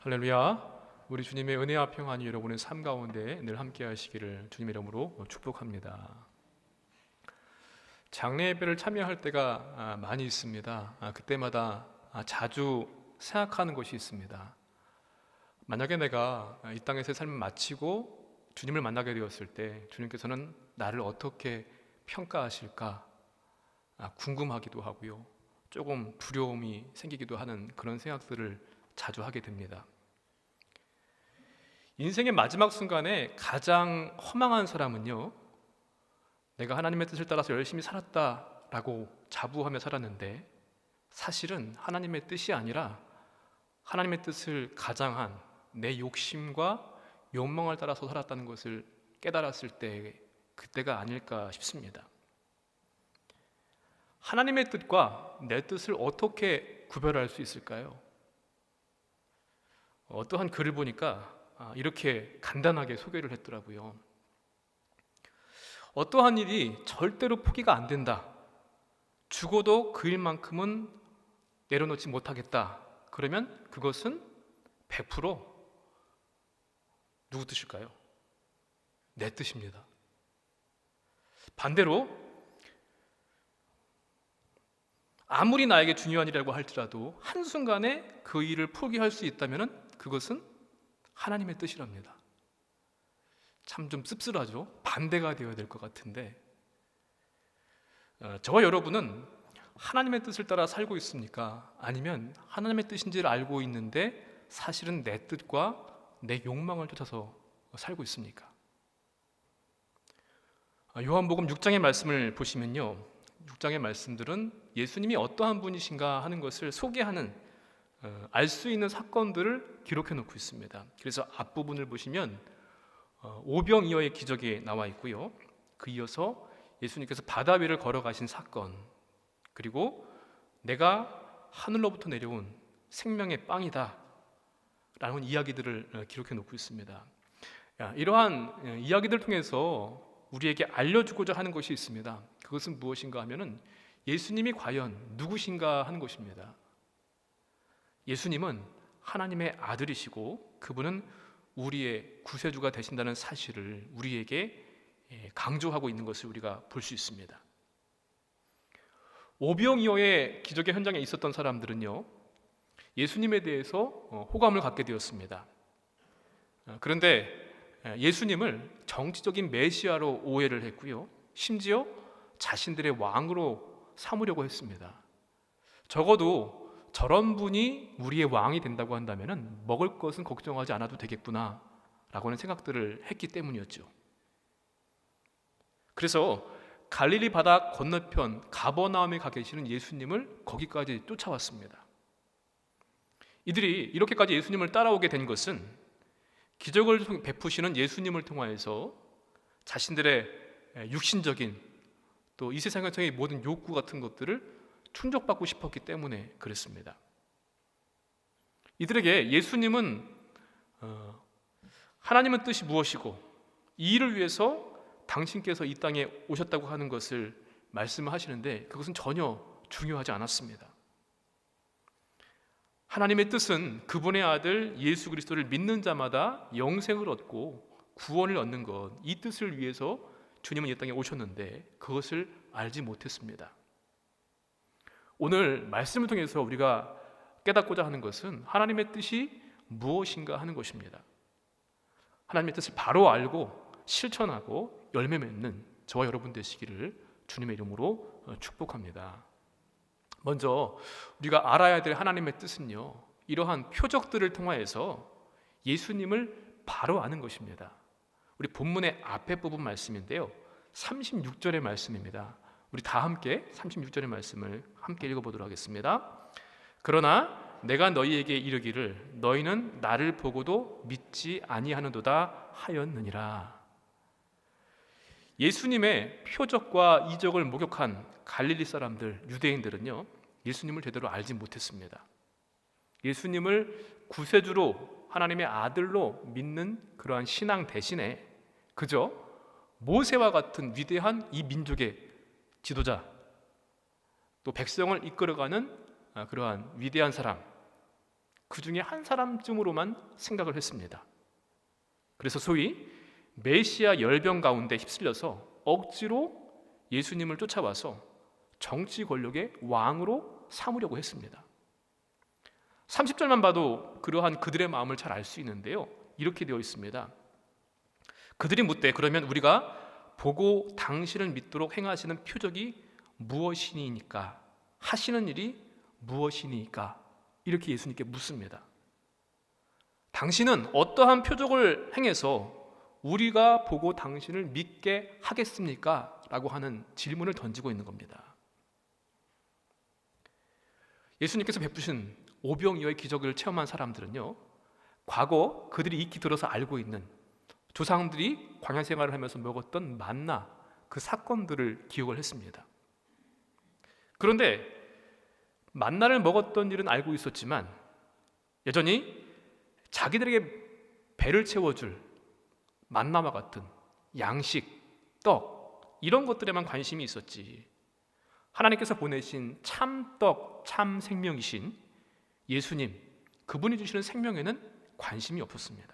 할렐루야. 우리 주님의 은혜와 평안이 여러분의 삶 가운데 늘 함께 하시기를 주님의 이름으로 축복합니다. 장례 예배를 참여할 때가 많이 있습니다. 그때마다 자주 생각하는 것이 있습니다. 만약에 내가 이 땅에서의 삶을 마치고 주님을 만나게 되었을 때 주님께서는 나를 어떻게 평가하실까 궁금하기도 하고요. 조금 두려움이 생기기도 하는 그런 생각들을 자주 하게 됩니다. 인생의 마지막 순간에 가장 허망한 사람은요, 내가 하나님의 뜻을 따라서 열심히 살았다라고 자부하며 살았는데 사실은 하나님의 뜻이 아니라 하나님의 뜻을 가장한 내 욕심과 욕망을 따라서 살았다는 것을 깨달았을 때 그때가 아닐까 싶습니다. 하나님의 뜻과 내 뜻을 어떻게 구별할 수 있을까요? 어떠한 글을 보니까 이렇게 간단하게 소개를 했더라고요. 어떠한 일이 절대로 포기가 안 된다. 죽어도 그 일만큼은 내려놓지 못하겠다. 그러면 그것은 100% 누구 뜻일까요? 내 뜻입니다. 반대로 아무리 나에게 중요한 일이라고 할지라도 한순간에 그 일을 포기할 수 있다면 그것은 하나님의 뜻이랍니다. 참 좀 씁쓸하죠? 반대가 되어야 될 것 같은데 저와 여러분은 하나님의 뜻을 따라 살고 있습니까? 아니면 하나님의 뜻인지를 알고 있는데 사실은 내 뜻과 내 욕망을 쫓아서 살고 있습니까? 요한복음 6장의 말씀을 보시면요, 6장의 말씀들은 예수님이 어떠한 분이신가 하는 것을 소개하는 알 수 있는 사건들을 기록해 놓고 있습니다. 그래서 앞부분을 보시면 오병이어의 기적이 나와 있고요, 그 이어서 예수님께서 바다 위를 걸어가신 사건, 그리고 내가 하늘로부터 내려온 생명의 빵이다 라는 이야기들을 기록해 놓고 있습니다. 이러한 이야기들을 통해서 우리에게 알려주고자 하는 것이 있습니다. 그것은 무엇인가 하면은 예수님이 과연 누구신가 하는 것입니다. 예수님은 하나님의 아들이시고 그분은 우리의 구세주가 되신다는 사실을 우리에게 강조하고 있는 것을 우리가 볼 수 있습니다. 오병이어의 기적의 현장에 있었던 사람들은요, 예수님에 대해서 호감을 갖게 되었습니다. 그런데 예수님을 정치적인 메시아로 오해를 했고요, 심지어 자신들의 왕으로 삼으려고 했습니다. 적어도 저런 분이 우리의 왕이 된다고 한다면 먹을 것은 걱정하지 않아도 되겠구나 라고 하는 생각들을 했기 때문이었죠. 그래서 갈릴리 바다 건너편 가버나움에 가 계시는 예수님을 거기까지 쫓아왔습니다. 이들이 이렇게까지 예수님을 따라오게 된 것은 기적을 베푸시는 예수님을 통하여서 자신들의 육신적인 또 이 세상의 모든 욕구 같은 것들을 충족받고 싶었기 때문에 그랬습니다. 이들에게 예수님은 하나님의 뜻이 무엇이고 이 일을 위해서 당신께서 이 땅에 오셨다고 하는 것을 말씀하시는데 그것은 전혀 중요하지 않았습니다. 하나님의 뜻은 그분의 아들 예수 그리스도를 믿는 자마다 영생을 얻고 구원을 얻는 것, 이 뜻을 위해서 주님은 이 땅에 오셨는데 그것을 알지 못했습니다. 오늘 말씀을 통해서 우리가 깨닫고자 하는 것은 하나님의 뜻이 무엇인가 하는 것입니다. 하나님의 뜻을 바로 알고 실천하고 열매 맺는 저와 여러분 되시기를 주님의 이름으로 축복합니다. 먼저 우리가 알아야 될 하나님의 뜻은요, 이러한 표적들을 통하여서 예수님을 바로 아는 것입니다. 우리 본문의 앞에 부분 말씀인데요, 36절의 말씀입니다. 우리 다 함께 36절의 말씀을 함께 읽어보도록 하겠습니다. 그러나 내가 너희에게 이르기를 너희는 나를 보고도 믿지 아니하는도다 하였느니라. 예수님의 표적과 이적을 목격한 갈릴리 사람들, 유대인들은요, 예수님을 제대로 알지 못했습니다. 예수님을 구세주로 하나님의 아들로 믿는 그러한 신앙 대신에 그저 모세와 같은 위대한 이 민족의 지도자, 또 백성을 이끌어가는 그러한 위대한 사람, 그 중에 한 사람쯤으로만 생각을 했습니다. 그래서 소위 메시아 열병 가운데 휩쓸려서 억지로 예수님을 쫓아와서 정치 권력의 왕으로 삼으려고 했습니다. 30절만 봐도 그러한 그들의 마음을 잘 알 수 있는데요, 이렇게 되어 있습니다. 그들이 묻되 그러면 우리가 보고 당신을 믿도록 행하시는 표적이 무엇이니까, 하시는 일이 무엇이니까, 이렇게 예수님께 묻습니다. 당신은 어떠한 표적을 행해서 우리가 보고 당신을 믿게 하겠습니까? 라고 하는 질문을 던지고 있는 겁니다. 예수님께서 베푸신 오병이어의 기적을 체험한 사람들은요, 과거 그들이 익히 들어서 알고 있는 조상들이 광야 생활을 하면서 먹었던 만나, 그 사건들을 기억을 했습니다. 그런데 만나를 먹었던 일은 알고 있었지만 여전히 자기들에게 배를 채워줄 만나와 같은 양식, 떡, 이런 것들에만 관심이 있었지, 하나님께서 보내신 참떡, 참 생명이신 예수님, 그분이 주시는 생명에는 관심이 없었습니다.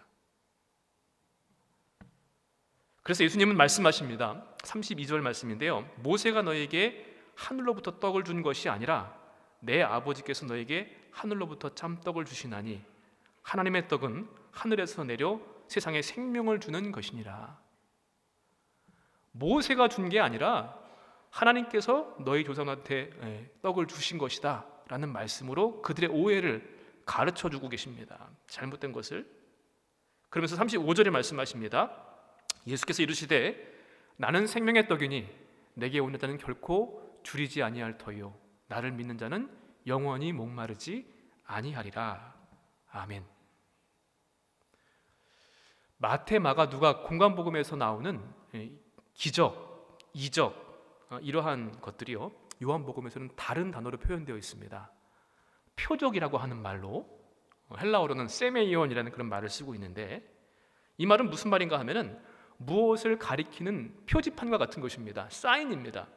그래서 예수님은 말씀하십니다. 32절 말씀인데요, 모세가 너에게 하늘로부터 떡을 준 것이 아니라 내 아버지께서 너에게 하늘로부터 참떡을 주시나니 하나님의 떡은 하늘에서 내려 세상에 생명을 주는 것이니라. 모세가 준 게 아니라 하나님께서 너희 조상한테 떡을 주신 것이다 라는 말씀으로 그들의 오해를 가르쳐주고 계십니다. 잘못된 것을. 그러면서 35절에 말씀하십니다. 예수께서 이르시되 나는 생명의 떡이니 내게 오는 자는 결코 줄이지 아니할 터요 나를 믿는 자는 영원히 목마르지 아니하리라. 아멘. 마태, 마가, 누가 공관복음에서 나오는 기적, 이적, 이러한 것들이요, 요한복음에서는 다른 단어로 표현되어 있습니다. 표적이라고 하는 말로, 헬라어로는 세메이온이라는 그런 말을 쓰고 있는데, 이 말은 무슨 말인가 하면은 무엇을 가리키는 표지판과 같은 것입니다. 사인입니다.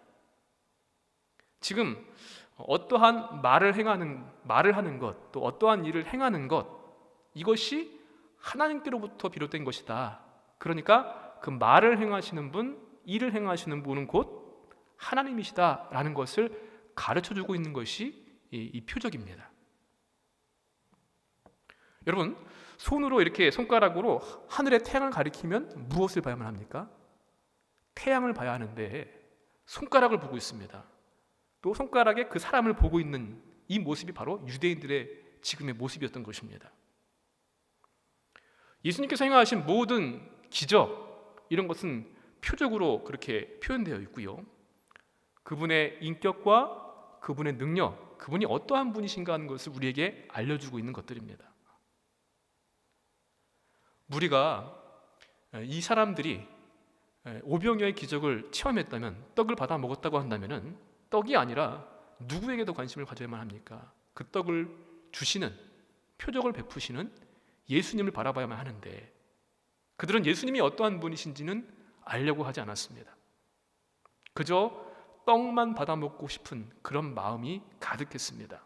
지금 어떠한 말을 하는 것, 또 어떠한 일을 행하는 것, 이것이 하나님께로부터 비롯된 것이다. 그러니까 그 말을 행하시는 분, 일을 행하시는 분은 곧 하나님이시다라는 것을 가르쳐주고 있는 것이 이 표적입니다. 여러분, 손으로 이렇게 손가락으로 하늘의 태양을 가리키면 무엇을 봐야만 합니까? 태양을 봐야 하는데 손가락을 보고 있습니다. 또 손가락에 그 사람을 보고 있는 이 모습이 바로 유대인들의 지금의 모습이었던 것입니다. 예수님께서 행하신 모든 기적, 이런 것은 표적으로 그렇게 표현되어 있고요, 그분의 인격과 그분의 능력, 그분이 어떠한 분이신가 하는 것을 우리에게 알려주고 있는 것들입니다. 우리가 이 사람들이 오병이어의 기적을 체험했다면, 떡을 받아 먹었다고 한다면 떡이 아니라 누구에게 더 관심을 가져야만 합니까? 그 떡을 주시는, 표적을 베푸시는 예수님을 바라봐야만 하는데, 그들은 예수님이 어떠한 분이신지는 알려고 하지 않았습니다. 그저 떡만 받아 먹고 싶은 그런 마음이 가득했습니다.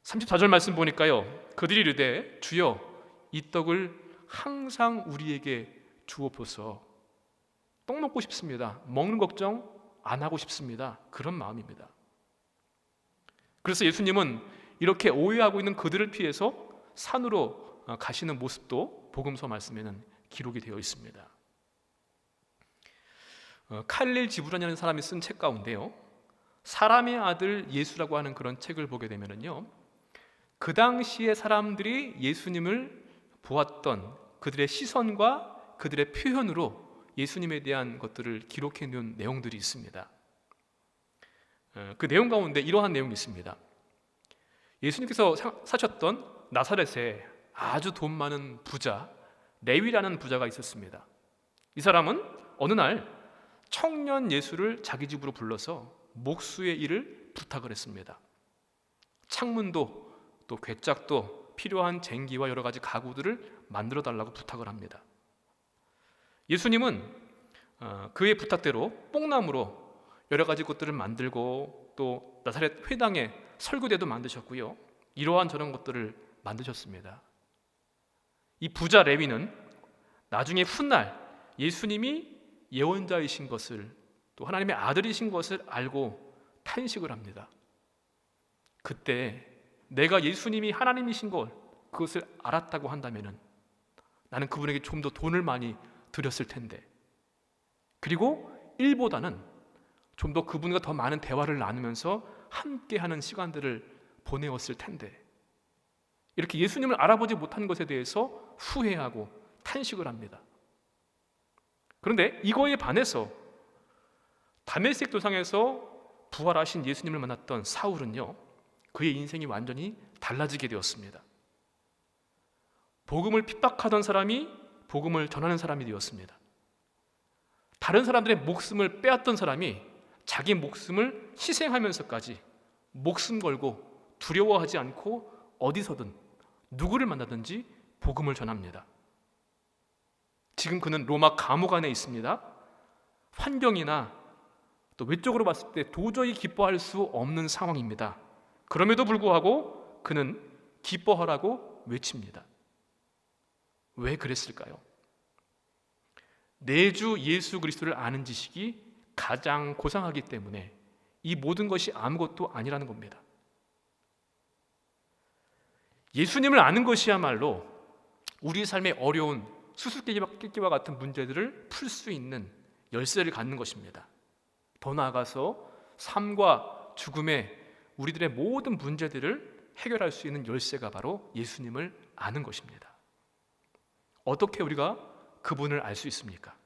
34절 말씀 보니까요, 그들이 이르되 주여 이 떡을 항상 우리에게 주옵소서. 떡 먹고 싶습니다. 먹는 걱정 안 하고 싶습니다. 그런 마음입니다. 그래서 예수님은 이렇게 오해하고 있는 그들을 피해서 산으로 가시는 모습도 복음서 말씀에는 기록이 되어 있습니다. 칼릴 지브란이라는 사람이 쓴 책 가운데요, 사람의 아들 예수라고 하는 그런 책을 보게 되면요, 그 당시에 사람들이 예수님을 보았던 그들의 시선과 그들의 표현으로 예수님에 대한 것들을 기록해 놓은 내용들이 있습니다. 그 내용 가운데 이러한 내용이 있습니다. 예수님께서 사셨던 나사렛에 아주 돈 많은 부자 레위라는 부자가 있었습니다. 이 사람은 어느 날 청년 예수를 자기 집으로 불러서 목수의 일을 부탁을 했습니다. 창문도 또 괴짝도 필요한 쟁기와 여러 가지 가구들을 만들어 달라고 부탁을 합니다. 예수님은 그의 부탁대로 뽕나무로 여러 가지 것들을 만들고 또 나사렛 회당에 설교대도 만드셨고요, 이러한 저런 것들을 만드셨습니다. 이 부자 레위는 나중에 훗날 예수님이 예언자이신 것을, 또 하나님의 아들이신 것을 알고 탄식을 합니다. 그때 내가 예수님이 하나님이신 걸, 그것을 알았다고 한다면 나는 그분에게 좀 더 돈을 많이 드렸을 텐데, 그리고 일보다는 좀 더 그분과 더 많은 대화를 나누면서 함께하는 시간들을 보내었을 텐데, 이렇게 예수님을 알아보지 못한 것에 대해서 후회하고 탄식을 합니다. 그런데 이거에 반해서 다메섹 도상에서 부활하신 예수님을 만났던 사울은요, 그의 인생이 완전히 달라지게 되었습니다. 복음을 핍박하던 사람이 복음을 전하는 사람이 되었습니다. 다른 사람들의 목숨을 빼앗던 사람이 자기 목숨을 희생하면서까지 목숨 걸고 두려워하지 않고 어디서든 누구를 만나든지 복음을 전합니다. 지금 그는 로마 감옥 안에 있습니다. 환경이나 또 외적으로 봤을 때 도저히 기뻐할 수 없는 상황입니다. 그럼에도 불구하고 그는 기뻐하라고 외칩니다. 왜 그랬을까요? 내 주 예수 그리스도를 아는 지식이 가장 고상하기 때문에 이 모든 것이 아무것도 아니라는 겁니다. 예수님을 아는 것이야말로 우리 삶의 어려운 수수께끼와 같은 문제들을 풀 수 있는 열쇠를 갖는 것입니다. 더 나아가서 삶과 죽음의 우리들의 모든 문제들을 해결할 수 있는 열쇠가 바로 예수님을 아는 것입니다. 어떻게 우리가 그분을 알 수 있습니까?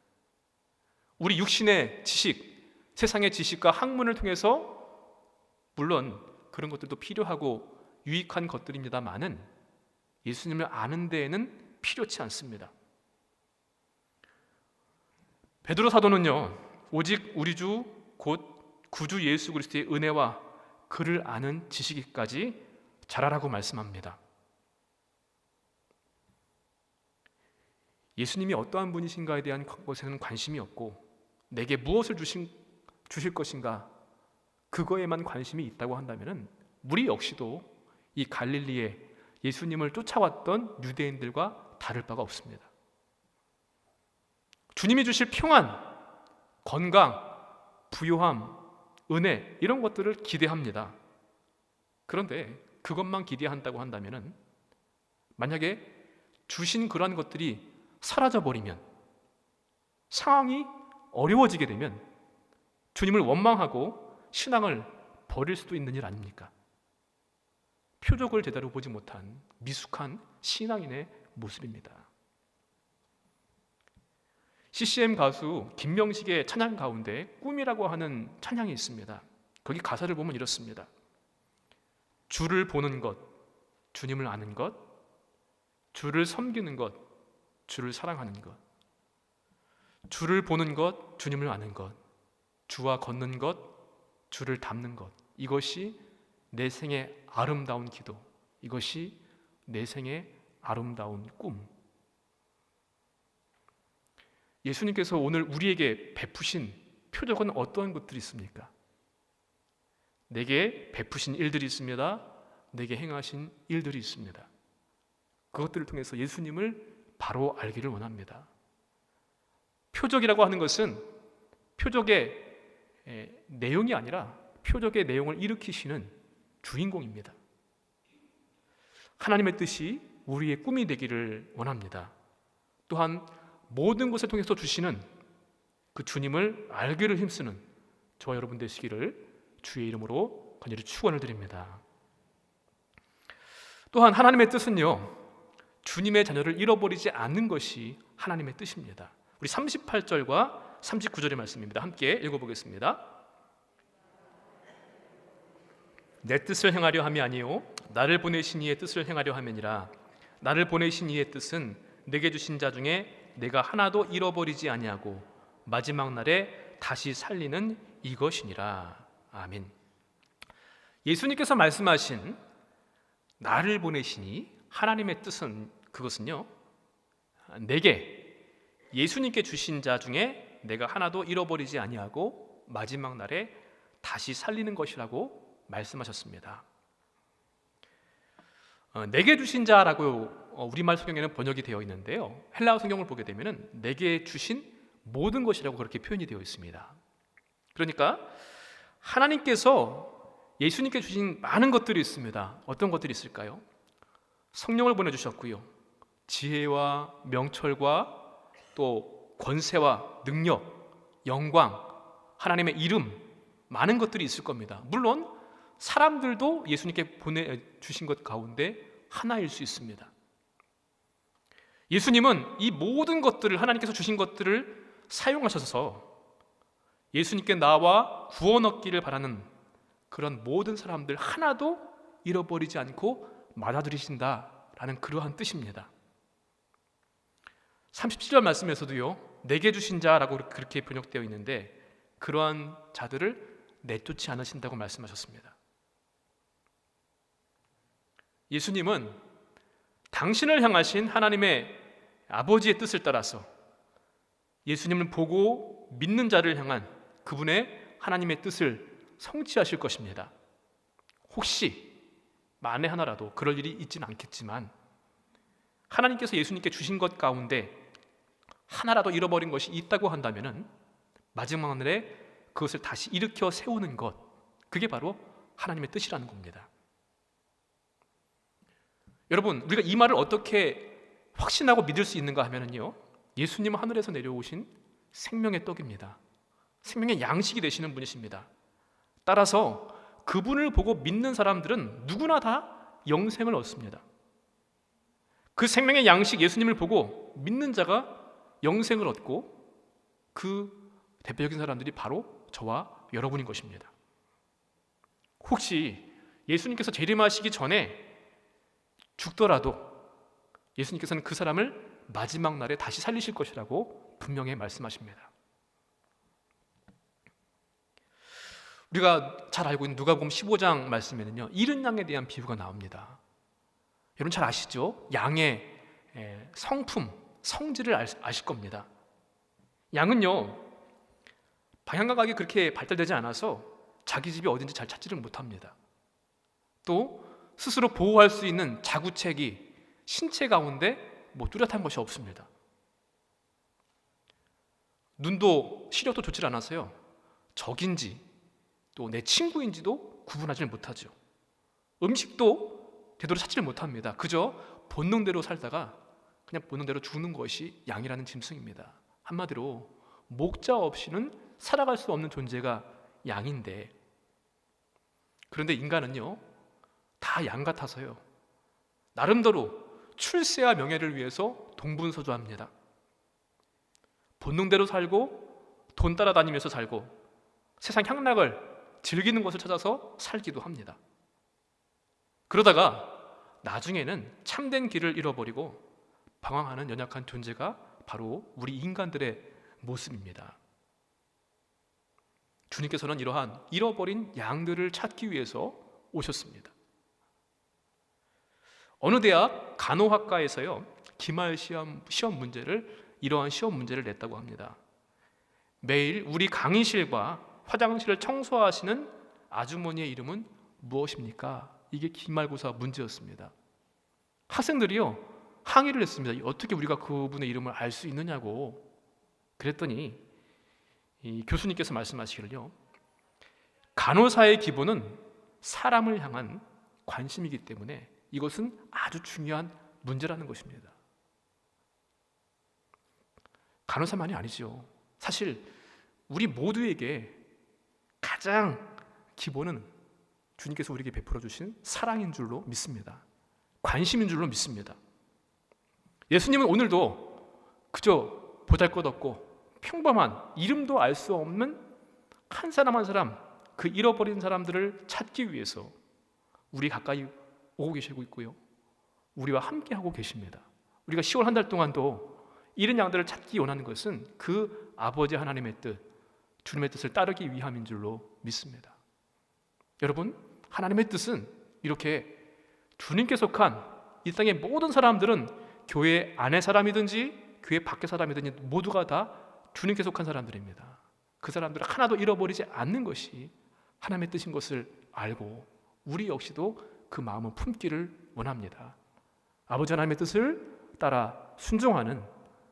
우리 육신의 지식, 세상의 지식과 학문을 통해서 물론 그런 것들도 필요하고 유익한 것들입니다만은 예수님을 아는 데에는 필요치 않습니다. 베드로 사도는요, 오직 우리 주 곧 구주 예수 그리스도의 은혜와 그를 아는 지식이까지 자라라고 말씀합니다. 예수님이 어떠한 분이신가에 대한 것에는 관심이 없고 내게 무엇을 주실 것인가 그거에만 관심이 있다고 한다면 우리 역시도 이 갈릴리에 예수님을 쫓아왔던 유대인들과 다를 바가 없습니다. 주님이 주실 평안, 건강, 부요함, 은혜 이런 것들을 기대합니다. 그런데 그것만 기대한다고 한다면 만약에 주신 그러한 것들이 사라져버리면, 상황이 어려워지게 되면 주님을 원망하고 신앙을 버릴 수도 있는 일 아닙니까? 표적을 제대로 보지 못한 미숙한 신앙인의 모습입니다. CCM 가수 김명식의 찬양 가운데 꿈이라고 하는 찬양이 있습니다. 거기 가사를 보면 이렇습니다. 주를 보는 것, 주님을 아는 것, 주를 섬기는 것, 주를 사랑하는 것, 주를 보는 것, 주님을 아는 것, 주와 걷는 것, 주를 닮는 것, 이것이 내 생의 아름다운 기도, 이것이 내 생의 아름다운 꿈. 예수님께서 오늘 우리에게 베푸신 표적은 어떠한 것들이 있습니까? 내게 베푸신 일들이 있습니다. 내게 행하신 일들이 있습니다. 그것들을 통해서 예수님을 바로 알기를 원합니다. 표적이라고 하는 것은 표적의 내용이 아니라 표적의 내용을 일으키시는 주인공입니다. 하나님의 뜻이 우리의 꿈이 되기를 원합니다. 또한 모든 것을 통해서 주시는 그 주님을 알기를 힘쓰는 저와 여러분 되시기를 주의 이름으로 간절히 축원을 드립니다. 또한 하나님의 뜻은요, 주님의 자녀를 잃어버리지 않는 것이 하나님의 뜻입니다. 우리 38절과 39절의 말씀입니다. 함께 읽어보겠습니다. 내 뜻을 행하려 함이 아니요 나를 보내신 이의 뜻을 행하려 함이니라. 나를 보내신 이의 뜻은 내게 주신 자 중에 내가 하나도 잃어버리지 아니하고 마지막 날에 다시 살리는 이것이니라. 아멘. 예수님께서 말씀하신 나를 보내시니 하나님의 뜻은 그것은요, 내게 예수님께 주신 자 중에 내가 하나도 잃어버리지 아니하고 마지막 날에 다시 살리는 것이라고 말씀하셨습니다. 내게 주신 자라고 우리말 성경에는 번역이 되어 있는데요. 헬라어 성경을 보게 되면은 내게 주신 모든 것이라고 그렇게 표현이 되어 있습니다. 그러니까 하나님께서 예수님께 주신 많은 것들이 있습니다. 어떤 것들이 있을까요? 성령을 보내주셨고요. 지혜와 명철과 또 권세와 능력, 영광, 하나님의 이름, 많은 것들이 있을 겁니다. 물론 사람들도 예수님께 보내주신 것 가운데 하나일 수 있습니다. 예수님은 이 모든 것들을, 하나님께서 주신 것들을 사용하셔서 예수님께 나와 구원 얻기를 바라는 그런 모든 사람들 하나도 잃어버리지 않고 맞아들이신다라는 그러한 뜻입니다. 37절 말씀에서도요, 내게 주신 자라고 그렇게 번역되어 있는데 그러한 자들을 내쫓지 않으신다고 말씀하셨습니다. 예수님은 당신을 향하신 하나님의 아버지의 뜻을 따라서 예수님을 보고 믿는 자를 향한 그분의 하나님의 뜻을 성취하실 것입니다. 혹시 만에 하나라도 그럴 일이 있지는 않겠지만 하나님께서 예수님께 주신 것 가운데 하나라도 잃어버린 것이 있다고 한다면 마지막 날에 그것을 다시 일으켜 세우는 것, 그게 바로 하나님의 뜻이라는 겁니다. 여러분, 우리가 이 말을 어떻게 확신하고 믿을 수 있는가 하면요, 예수님은 하늘에서 내려오신 생명의 떡입니다. 생명의 양식이 되시는 분이십니다. 따라서 그분을 보고 믿는 사람들은 누구나 다 영생을 얻습니다. 그 생명의 양식 예수님을 보고 믿는 자가 영생을 얻고 그 대표적인 사람들이 바로 저와 여러분인 것입니다. 혹시 예수님께서 재림하시기 전에 죽더라도 예수님께서는 그 사람을 마지막 날에 다시 살리실 것이라고 분명히 말씀하십니다. 우리가 잘 알고 있는 누가복음 15장 말씀에는요, 잃은 양에 대한 비유가 나옵니다. 여러분 잘 아시죠? 양의 성품, 성질을 아실 겁니다. 양은요, 방향감각이 그렇게 발달되지 않아서 자기 집이 어딘지 잘 찾지를 못합니다. 또 스스로 보호할 수 있는 자구책이 신체 가운데 뚜렷한 것이 없습니다. 눈도 시력도 좋지 않아서요, 적인지 또 내 친구인지도 구분하지 못하죠. 음식도 제대로 찾지를 못합니다. 그저 본능대로 살다가 그냥 본능대로 죽는 것이 양이라는 짐승입니다. 한마디로 목자 없이는 살아갈 수 없는 존재가 양인데, 그런데 인간은요, 다 양 같아서요, 나름대로 출세와 명예를 위해서 동분서주합니다. 본능대로 살고 돈 따라다니면서 살고 세상 향락을 즐기는 것을 찾아서 살기도 합니다. 그러다가 나중에는 참된 길을 잃어버리고 방황하는 연약한 존재가 바로 우리 인간들의 모습입니다. 주님께서는 이러한 잃어버린 양들을 찾기 위해서 오셨습니다. 어느 대학 간호학과에서요, 기말 시험 문제를, 이러한 시험 문제를 냈다고 합니다. 매일 우리 강의실과 화장실을 청소하시는 아주머니의 이름은 무엇입니까? 이게 기말고사 문제였습니다. 학생들이요, 항의를 했습니다. 어떻게 우리가 그분의 이름을 알 수 있느냐고. 그랬더니 이 교수님께서 말씀하시기를요, 간호사의 기본은 사람을 향한 관심이기 때문에 이것은 아주 중요한 문제라는 것입니다. 간호사만이 아니죠. 사실 우리 모두에게 가장 기본은 주님께서 우리에게 베풀어 주신 사랑인 줄로 믿습니다. 관심인 줄로 믿습니다. 예수님은 오늘도 그저 보잘것없고 평범한, 이름도 알 수 없는 한 사람 한 사람, 그 잃어버린 사람들을 찾기 위해서 우리 가까이 오고 계시고 있고요, 우리와 함께 하고 계십니다. 우리가 10월 한 달 동안도 잃은 양들을 찾기 원하는 것은 그 아버지 하나님의 뜻, 주님의 뜻을 따르기 위함인 줄로 믿습니다. 여러분, 하나님의 뜻은 이렇게 주님께 속한 이 땅의 모든 사람들은 교회 안의 사람이든지 교회 밖의 사람이든지 모두가 다 주님께 속한 사람들입니다. 그 사람들을 하나도 잃어버리지 않는 것이 하나님의 뜻인 것을 알고 우리 역시도 그 마음을 품기를 원합니다. 아버지 하나님의 뜻을 따라 순종하는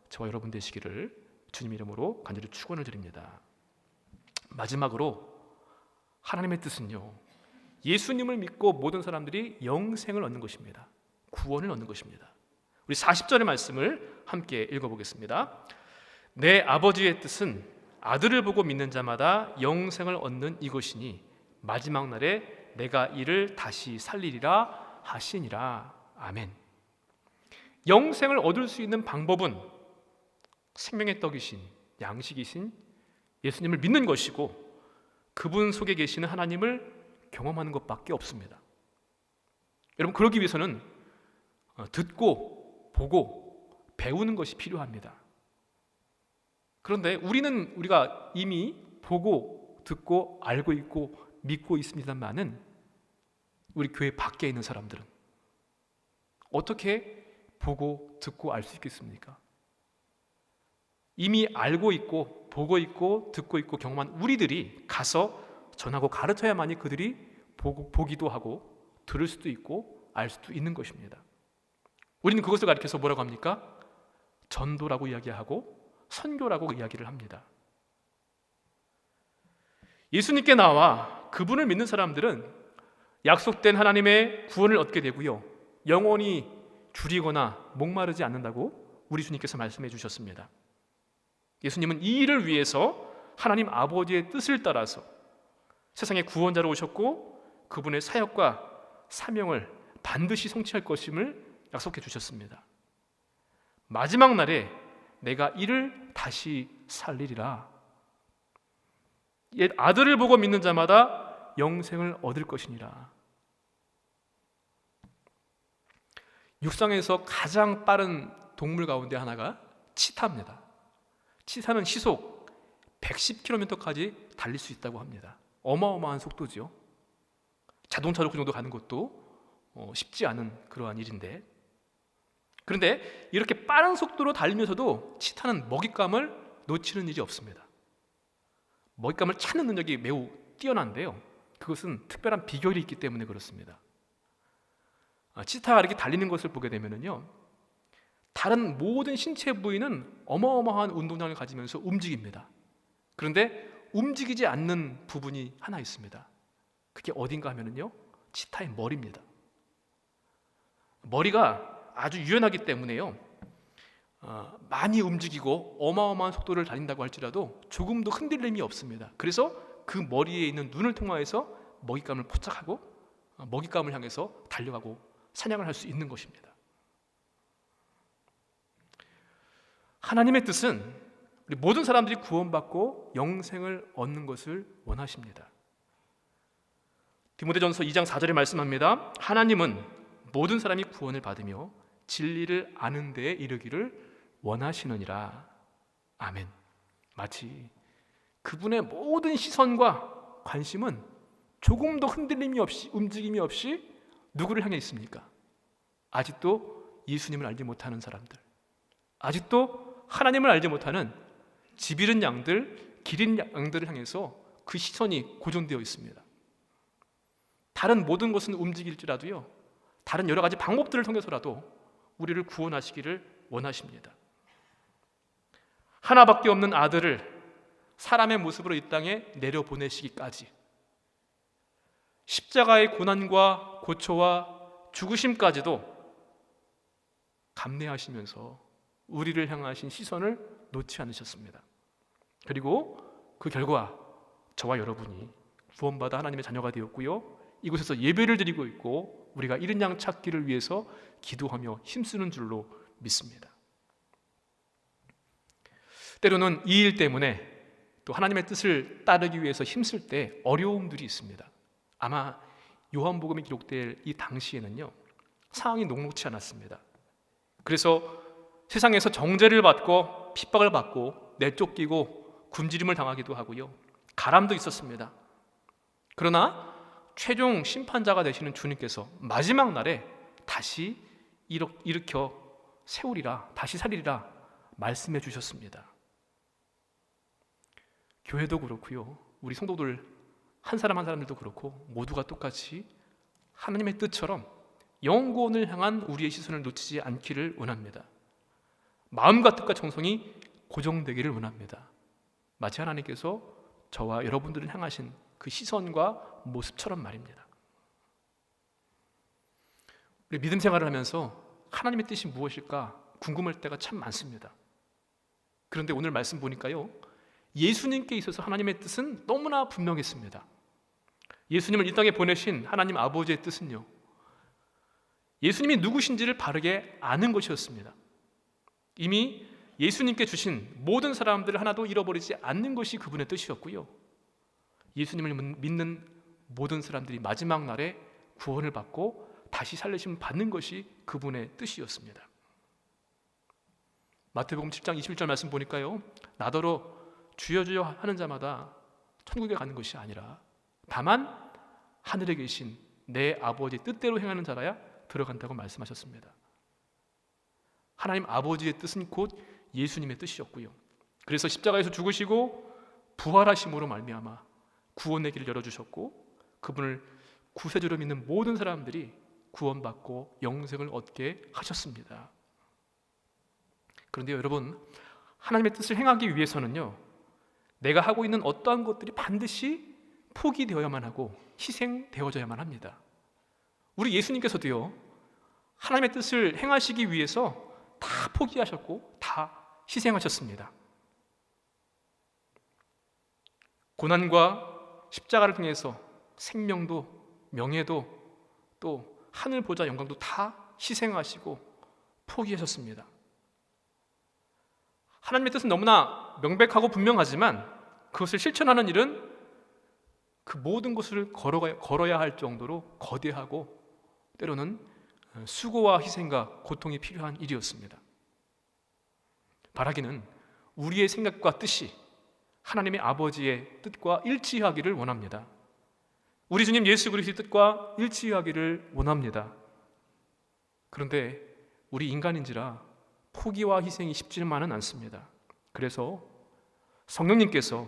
저와 여러분 되시기를 주님 이름으로 간절히 축원을 드립니다. 마지막으로 하나님의 뜻은요, 예수님을 믿고 모든 사람들이 영생을 얻는 것입니다. 구원을 얻는 것입니다. 우리 40절의 말씀을 함께 읽어보겠습니다. 내 아버지의 뜻은 아들을 보고 믿는 자마다 영생을 얻는 이것이니 마지막 날에 내가 이를 다시 살리리라 하시니라. 아멘. 영생을 얻을 수 있는 방법은 생명의 떡이신 양식이신 예수님을 믿는 것이고 그분 속에 계시는 하나님을 경험하는 것밖에 없습니다. 여러분, 그러기 위해서는 듣고 보고 배우는 것이 필요합니다. 그런데 우리가 이미 보고 듣고 알고 있고 믿고 있습니다만은 우리 교회 밖에 있는 사람들은 어떻게 보고 듣고 알 수 있겠습니까? 이미 알고 있고 보고 있고 듣고 있고 경험한 우리들이 가서 전하고 가르쳐야만이 그들이 보기도 하고 들을 수도 있고 알 수도 있는 것입니다. 우리는 그것을 가리켜서 뭐라고 합니까? 전도라고 이야기하고 선교라고 이야기를 합니다. 예수님께 나와 그분을 믿는 사람들은 약속된 하나님의 구원을 얻게 되고요, 영원히 줄이거나 목마르지 않는다고 우리 주님께서 말씀해 주셨습니다. 예수님은 이 일을 위해서 하나님 아버지의 뜻을 따라서 세상에 구원자로 오셨고 그분의 사역과 사명을 반드시 성취할 것임을 약속해 주셨습니다. 마지막 날에 내가 이를 다시 살리리라. 옛 아들을 보고 믿는 자마다 영생을 얻을 것이니라. 육상에서 가장 빠른 동물 가운데 하나가 치타입니다. 치타는 시속 110km까지 달릴 수 있다고 합니다. 어마어마한 속도죠. 자동차로 그 정도 가는 것도 쉽지 않은 그러한 일인데, 그런데 이렇게 빠른 속도로 달리면서도 치타는 먹잇감을 놓치는 일이 없습니다. 먹잇감을 찾는 능력이 매우 뛰어난데요, 그것은 특별한 비결이 있기 때문에 그렇습니다. 치타가 이렇게 달리는 것을 보게 되면요, 다른 모든 신체 부위는 어마어마한 운동량을 가지면서 움직입니다. 그런데 움직이지 않는 부분이 하나 있습니다. 그게 어딘가 하면요, 치타의 머리입니다. 머리가 아주 유연하기 때문에요, 많이 움직이고 어마어마한 속도를 달린다고 할지라도 조금도 흔들림이 없습니다. 그래서 그 머리에 있는 눈을 통하여서 먹잇감을 포착하고 먹잇감을 향해서 달려가고 사냥을 할 수 있는 것입니다. 하나님의 뜻은 우리 모든 사람들이 구원받고 영생을 얻는 것을 원하십니다. 디모데전서 2장 4절에 말씀합니다. 하나님은 모든 사람이 구원을 받으며 진리를 아는 데에 이르기를 원하시느니라. 아멘. 마치 그분의 모든 시선과 관심은 조금도 흔들림이 없이, 움직임이 없이 누구를 향해 있습니까? 아직도 예수님을 알지 못하는 사람들, 아직도 하나님을 알지 못하는 집 잃은 양들, 길 잃은 양들을 향해서 그 시선이 고정되어 있습니다. 다른 모든 것은 움직일지라도요, 다른 여러 가지 방법들을 통해서라도 우리를 구원하시기를 원하십니다. 하나밖에 없는 아들을 사람의 모습으로 이 땅에 내려보내시기까지, 십자가의 고난과 고초와 죽으심까지도 감내하시면서 우리를 향하신 시선을 놓지 않으셨습니다. 그리고 그 결과 저와 여러분이 구원받아 하나님의 자녀가 되었고요, 이곳에서 예배를 드리고 있고 우리가 잃은 양 찾기를 위해서 기도하며 힘쓰는 줄로 믿습니다. 때로는 이 일 때문에 또 하나님의 뜻을 따르기 위해서 힘쓸 때 어려움들이 있습니다. 아마 요한복음이 기록될 이 당시에는요, 상황이 녹록치 않았습니다. 그래서 세상에서 정죄를 받고 핍박을 받고 내쫓기고 굶주림을 당하기도 하고요, 가람도 있었습니다. 그러나 최종 심판자가 되시는 주님께서 마지막 날에 다시 일으켜 세우리라, 다시 살리리라 말씀해 주셨습니다. 교회도 그렇고요, 우리 성도들 한 사람 한 사람들도 그렇고 모두가 똑같이 하나님의 뜻처럼 영혼을 향한 우리의 시선을 놓치지 않기를 원합니다. 마음과 뜻과 정성이 고정되기를 원합니다. 마치 하나님께서 저와 여러분들을 향하신 그 시선과 모습처럼 말입니다. 우리 믿음 생활을 하면서 하나님의 뜻이 무엇일까 궁금할 때가 참 많습니다. 그런데 오늘 말씀 보니까요, 예수님께 있어서 하나님의 뜻은 너무나 분명했습니다. 예수님을 이 땅에 보내신 하나님 아버지의 뜻은요, 예수님이 누구신지를 바르게 아는 것이었습니다. 이미 예수님께 주신 모든 사람들을 하나도 잃어버리지 않는 것이 그분의 뜻이었고요, 예수님을 믿는 모든 사람들이 마지막 날에 구원을 받고 다시 살리심을 받는 것이 그분의 뜻이었습니다. 마태복음 7장 21절 말씀 보니까요, 나더러 주여 주여 하는 자마다 천국에 가는 것이 아니라 다만 하늘에 계신 내 아버지 뜻대로 행하는 자라야 들어간다고 말씀하셨습니다. 하나님 아버지의 뜻은 곧 예수님의 뜻이었고요, 그래서 십자가에서 죽으시고 부활하심으로 말미암아 구원의 길을 열어주셨고, 그분을 구세주로 믿는 모든 사람들이 구원받고 영생을 얻게 하셨습니다. 그런데 여러분, 하나님의 뜻을 행하기 위해서는요, 내가 하고 있는 어떠한 것들이 반드시 포기되어야만 하고 희생되어져야만 합니다. 우리 예수님께서도요, 하나님의 뜻을 행하시기 위해서 다 포기하셨고 다 희생하셨습니다. 고난과 십자가를 통해서 생명도 명예도 또 하늘 보좌 영광도 다 희생하시고 포기하셨습니다. 하나님의 뜻은 너무나 명백하고 분명하지만 그것을 실천하는 일은 그 모든 것을 걸어야 할 정도로 거대하고 때로는 수고와 희생과 고통이 필요한 일이었습니다. 바라기는 우리의 생각과 뜻이 하나님의 아버지의 뜻과 일치하기를 원합니다. 우리 주님 예수 그리스도의 뜻과 일치하기를 원합니다. 그런데 우리 인간인지라 포기와 희생이 쉽지만은 않습니다. 그래서 성령님께서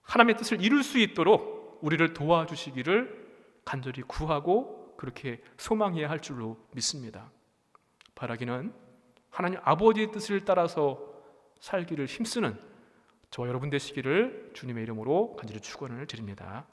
하나님의 뜻을 이룰 수 있도록 우리를 도와주시기를 간절히 구하고 그렇게 소망해야 할 줄로 믿습니다. 바라기는 하나님 아버지의 뜻을 따라서 살기를 힘쓰는 저와 여러분 되시기를 주님의 이름으로 간절히 축원을 드립니다.